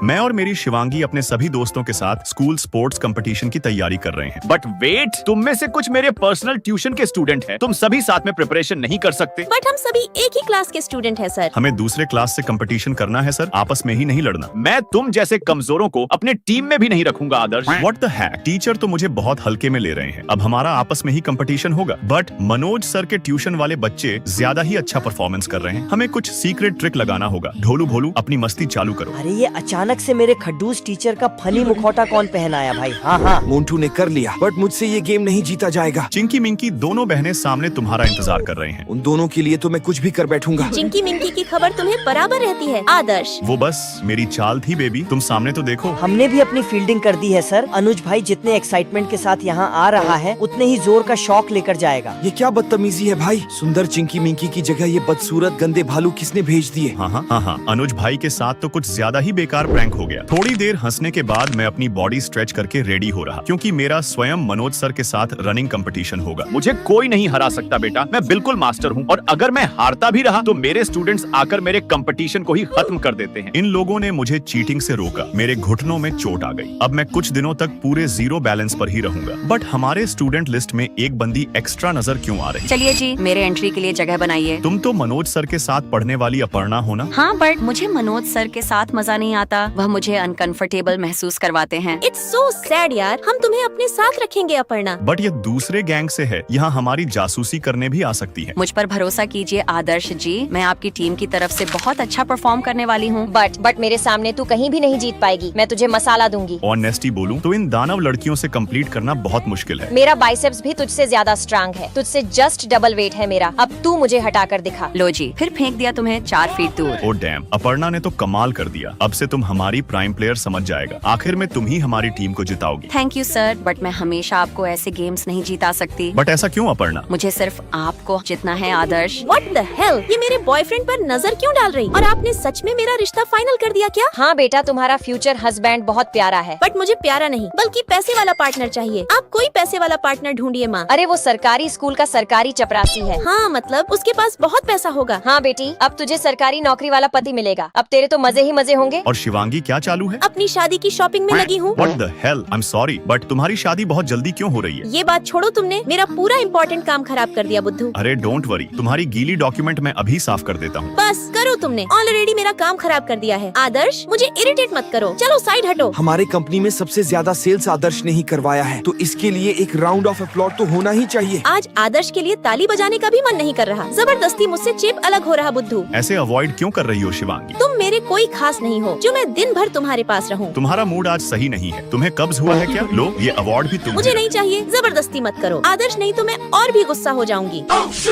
मैं और मेरी शिवांगी अपने सभी दोस्तों के साथ स्कूल स्पोर्ट्स कंपटीशन की तैयारी कर रहे हैं। बट वेट, तुम में से कुछ मेरे पर्सनल ट्यूशन के स्टूडेंट हैं। तुम सभी साथ में प्रिपरेशन नहीं कर सकते। बट हम सभी एक ही क्लास के स्टूडेंट हैं सर। हमें दूसरे क्लास से कंपटीशन करना है सर, आपस में ही नहीं लड़ना। मैं तुम जैसे कमजोरों को अपने टीम में भी नहीं रखूंगा आदर्श। व्हाट द हैक, टीचर तो मुझे बहुत हल्के में ले रहे हैं। अब हमारा आपस में ही कंपटीशन होगा। बट मनोज सर के ट्यूशन वाले बच्चे ज्यादा ही अच्छा परफॉर्मेंस कर रहे हैं। हमें कुछ सीक्रेट ट्रिक लगाना होगा। ढोलू भोलू अपनी मस्ती चालू करो। अरे ये अचानक से मेरे खड्डूस टीचर का फनी मुखौटा कौन पहनाया भाई? हाँ हाँ, मोन्टू ने कर लिया, बट मुझसे ये गेम नहीं जीता जाएगा। चिंकी मिंकी दोनों बहनें सामने तुम्हारा इंतजार कर रहे हैं। उन दोनों के लिए तो मैं कुछ भी कर बैठूंगा। चिंकी मिंकी की खबर तुम्हें बराबर रहती है आदर्श। वो बस मेरी चाल थी बेबी, तुम सामने तो देखो। हमने भी अपनी फील्डिंग कर दी है सर। अनुज भाई जितने एक्साइटमेंट के साथ यहाँ आ रहा है उतने ही जोर का शौक लेकर जाएगा। ये क्या बदतमीजी है भाई? सुंदर चिंकी मिंकी की जगह ये बदसूरत गंदे भालू किसने भेज दिए? हाँ, अनुज भाई के साथ तो कुछ ज्यादा ही बेकार प्रैंक हो गया। थोड़ी देर हंसने के बाद मैं अपनी बॉडी स्ट्रेच करके रेडी हो रहा, क्योंकि मेरा स्वयं मनोज सर के साथ रनिंग कंपटीशन होगा। मुझे कोई नहीं हरा सकता बेटा, मैं बिल्कुल मास्टर हूँ। और अगर मैं हारता भी रहा तो मेरे स्टूडेंट्स आकर मेरे कंपटीशन को ही खत्म कर देते हैं। इन लोगों ने मुझे चीटिंग से रोका, मेरे घुटनों में चोट आ गई। अब मैं कुछ दिनों तक पूरे जीरो बैलेंस पर ही रहूंगा। बट हमारे स्टूडेंट लिस्ट में एक बंदी एक्स्ट्रा नजर क्यों आ रही? चलिए जी, मेरे एंट्री के लिए जगह बनाइए। तुम तो मनोज सर के साथ पढ़ने वाली अपर्णा हो ना? हाँ, बट मुझे मनोज सर के साथ मजा नहीं आता। वह मुझे अनकंफर्टेबल महसूस करवाते हैं। इट्स सो सैड यार। हम तुम्हें अपने साथ रखेंगे अपर्णा। बट ये दूसरे गैंग से है, यहाँ हमारी जासूसी करने भी आ सकती है। मुझ पर भरोसा कीजिए आदर्श जी, मैं आपकी टीम की तरफ से बहुत अच्छा परफॉर्म करने वाली हूँ। बट मेरे सामने तू कहीं भी नहीं जीत पाएगी। मैं तुझे मसाला दूंगी। ऑनेस्टी बोलूं तो इन दानव लड़कियों से कंप्लीट करना बहुत मुश्किल है। मेरा बाइसेप्स भी तुझसे ज्यादा स्ट्रांग है। तुझसे जस्ट डबल वेट है मेरा। अब तू मुझे हटा कर दिखा। लो जी, फिर फेंक दिया तुम्हें 4 फीट दूर। ओ डैम, अपर्णा ने तो कमाल कर दिया। अब से तुम हमारी प्राइम प्लेयर समझ जाएगा। आखिर में तुम ही हमारी टीम को जिताओगी। थैंक यू सर, बट मैं हमेशा आपको ऐसे गेम्स नहीं जीता सकती। बट ऐसा क्यों अपर्णा? मुझे सिर्फ आपको जितना है आदर्श। What the hell? ये मेरे बॉयफ्रेंड पर नजर क्यों डाल रही? और आपने सच में मेरा रिश्ता फाइनल कर दिया क्या? हाँ बेटा, तुम्हारा फ्यूचर हस्बैंड बहुत प्यारा है। बट मुझे प्यारा नहीं बल्कि पैसे वाला पार्टनर चाहिए। आप कोई पैसे वाला पार्टनर ढूंढिए माँ। अरे वो सरकारी स्कूल का सरकारी चपरासी है। हाँ मतलब उसके पास बहुत पैसा होगा। हाँ बेटी, अब तुझे सरकारी नौकरी वाला पति मिलेगा। अब तेरे तो मजे ही मजे होंगे। और शिवांगी क्या चालू है? अपनी शादी की शॉपिंग में लगी हूँ। What the hell? I'm sorry, but तुम्हारी शादी बहुत जल्दी क्यों हो रही है? ये बात छोड़ो, तुमने मेरा पूरा इम्पोर्टेंट काम खराब कर दिया बुद्धू। अरे डोंट वरी, तुम्हारी गीली डॉक्यूमेंट मैं अभी साफ कर देता हूँ। बस करो, तुमने ऑलरेडी मेरा काम खराब कर दिया है। आदर्श मुझे इरिटेट मत करो, चलो साइड हटो। हमारे कंपनी में सबसे ज्यादा सेल्स आदर्श ने ही करवाया है, तो इसके लिए एक राउंड ऑफ अपलॉज तो होना ही चाहिए। आज आदर्श के लिए ताली बजाने का भी मन नहीं कर रहा। जबरदस्ती मुझसे चेप अलग हो रहा बुद्धू। ऐसे अवॉइड क्यों कर रही हो शिवांगी? तुम मेरे कोई खास नहीं हो जो मैं दिन भर तुम्हारे पास रहूं। तुम्हारा मूड आज सही नहीं है। तुम्हें कब्ज हुआ है क्या? लो ये अवार्ड भी तुम। मुझे नहीं चाहिए, जबरदस्ती मत करो आदर्श, नहीं तो मैं और भी गुस्सा हो जाऊंगी।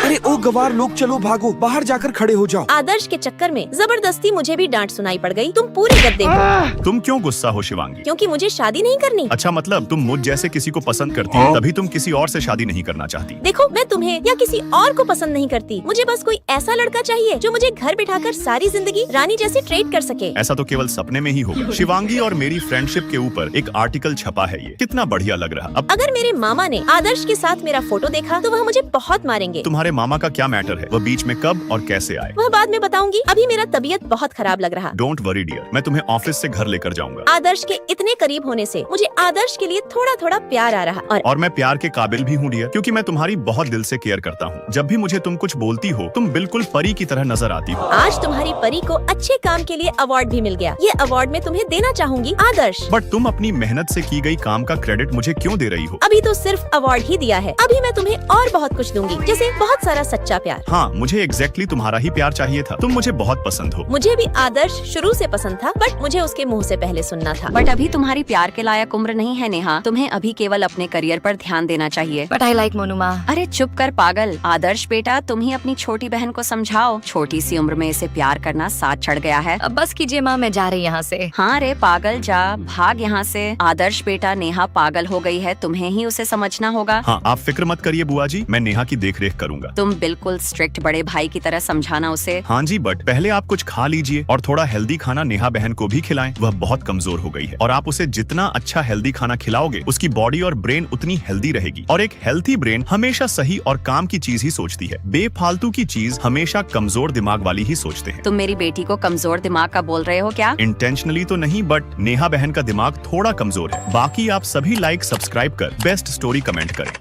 अरे ओ गवार लोग, चलो भागो, बाहर जाकर खड़े हो जाओ। आदर्श के चक्कर में जबरदस्ती मुझे भी डांट सुनाई पड़ गई। तुम पूरे गद्दे हो। तुम क्यों गुस्सा हो शिवांगी? क्योंकि मुझे शादी नहीं करनी। अच्छा, मतलब तुम मुझ जैसे किसी को पसंद करती हो, तभी तुम किसी और से शादी नहीं करना चाहती। देखो, मैं तुम्हें या किसी और को पसंद नहीं करती। मुझे बस कोई ऐसा लड़का चाहिए जो मुझे घर बिठाकर सारी जिंदगी रानी जैसे ट्रीट कर सके। ऐसा तो केवल सपने में ही होगा। शिवांगी और मेरी फ्रेंडशिप के ऊपर एक आर्टिकल छपा है, ये कितना बढ़िया लग रहा। अब अगर मेरे मामा ने आदर्श के साथ मेरा फोटो देखा तो वह मुझे बहुत मारेंगे। तुम्हारे मामा का क्या मैटर है? वह बीच में कब और कैसे आए? वह बाद में बताऊंगी। अभी मेरा तबीयत बहुत खराब लग रहा। डोंट वरी डियर, मैं तुम्हें ऑफिस से घर लेकर जाऊंगा। आदर्श के इतने करीब होने से मुझे आदर्श के लिए थोड़ा थोड़ा प्यार आ रहा। और मैं प्यार के काबिल भी हूँ डियर, क्योंकि मैं तुम्हारी बहुत दिल से केयर करता हूँ। जब भी मुझे तुम कुछ बोलती हो, तुम बिल्कुल परी की तरह नजर आती हो। आज तुम्हारी परी को अच्छे काम के लिए अवार्ड भी मिल गया। ये अवार्ड मैं तुम्हें देना चाहूंगी आदर्श। बट तुम अपनी मेहनत से की गई काम का क्रेडिट मुझे क्यों दे रही हो? अभी तो सिर्फ अवार्ड ही दिया है, अभी मैं तुम्हें और बहुत कुछ दूंगी, जैसे बहुत सारा सच्चा प्यार। हाँ, मुझे एग्जैक्टली तुम्हारा ही प्यार चाहिए था। तुम मुझे बहुत पसंद हो। मुझे भी आदर्श शुरू से पसंद था, बट मुझे उसके मुंह से पहले सुनना था। बट अभी तुम्हारी प्यार के लायक उम्र नहीं है नेहा, तुम्हें अभी केवल अपने करियर पर ध्यान देना चाहिए। बट आई लाइक मोनू माँ। अरे चुप कर पागल। आदर्श बेटा, तुम ही अपनी छोटी बहन को समझाओ। छोटी सी उम्र में इसे प्यार करना साथ चढ़ गया है। अब बस कीजिए माँ, मैं जा रही यहाँ से। हाँ रे पागल, जा भाग यहाँ से। आदर्श बेटा, नेहा पागल हो गई है, तुम्हें ही उसे समझना होगा। हाँ, आप फिक्र मत करिए बुआ जी, मैं नेहा की देख रेख करूंगा। तुम बिल्कुल स्ट्रिक्ट बड़े भाई की तरह समझाना उसे। हाँ जी, बट पहले आप कुछ खा लीजिए और थोड़ा हेल्दी खाना नेहा बहन को भी खिलाएं। वह बहुत कमजोर हो गई है और आप उसे जितना अच्छा हेल्दी खाना खिलाओगे, उसकी बॉडी और ब्रेन उतनी हेल्दी रहेगी। और एक हेल्थी ब्रेन हमेशा सही और काम की चीज ही सोचती है। बेफालतू की चीज हमेशा कमजोर दिमाग वाली ही सोचते हैं। तुम मेरी बेटी को कमजोर दिमाग का बोल रहे हो क्या? इंटेंशनली तो नहीं, बट नेहा बहन का दिमाग थोड़ा कमजोर है। बाकी आप सभी लाइक सब्सक्राइब कर बेस्ट स्टोरी कमेंट करें।